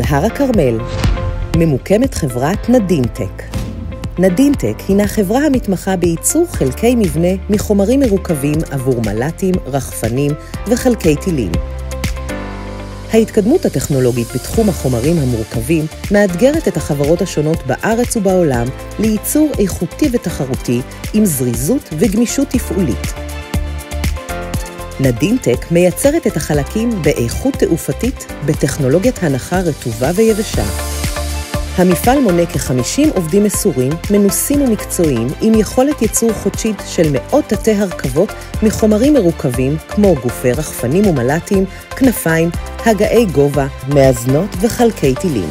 בהר הכרמל ממוקמת חברת נדינטק. נדינטק הינה חברה המתמחה בייצור חלקי מבנה מחומרים מרוכבים עבור מל"טים, רחפנים וחלקי טילים. ההתקדמות הטכנולוגית בתחום החומרים המורכבים מאתגרת את החברות השונות בארץ ובעולם לייצור איכותי ותחרותי עם זריזות וגמישות תפעולית. נדינטק מייצרת את החלקים באיכות תעופתית בטכנולוגיית הנחה רטובה ויבשה. המפעל מונה כ-50 עובדים מסורים, מנוסים ומקצועיים, עם יכולת ייצור חודשית של מאות תתי הרכבות מחומרים מרוכבים כמו גופי רחפנים ומל"טים, כנפיים, הגאי גובה, מאזנות וחלקי טילים.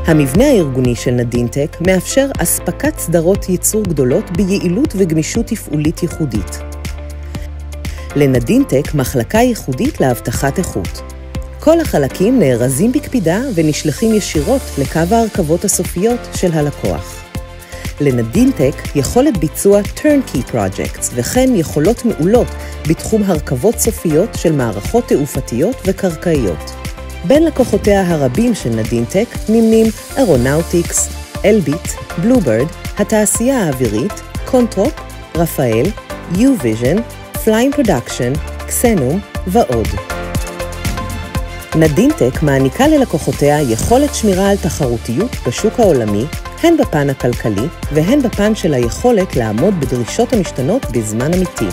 המבנה הארגוני של נדינטק מאפשר אספקת סדרות ייצור גדולות ביעילות וגמישות תפעולית ייחודית. לנדינטק מחלקה ייחודית להבטחת איכות. כל החלקים נארזים בקפידה ונשלחים ישירות לקו ההרכבות הסופיות של הלקוח. לנדינטק יכולת ביצוע turnkey projects וכן יכולות מעולות בתחום הרכבות סופיות של מערכות תעופתיות וקרקעיות. בין לקוחותיה הרבים של נדינטק נמנים אירונאוטיקס, אלביט, בלוברד, התעשייה האווירית, קונטרופ, רפאל, U-Vision, פליין פרודקשן, קסנום ועוד. נדינטק מעניקה ללקוחותיה יכולת שמירה על תחרותיות בשוק העולמי, הן בפן הכלכלי והן בפן של היכולת לעמוד בדרישות המשתנות בזמן אמיתי.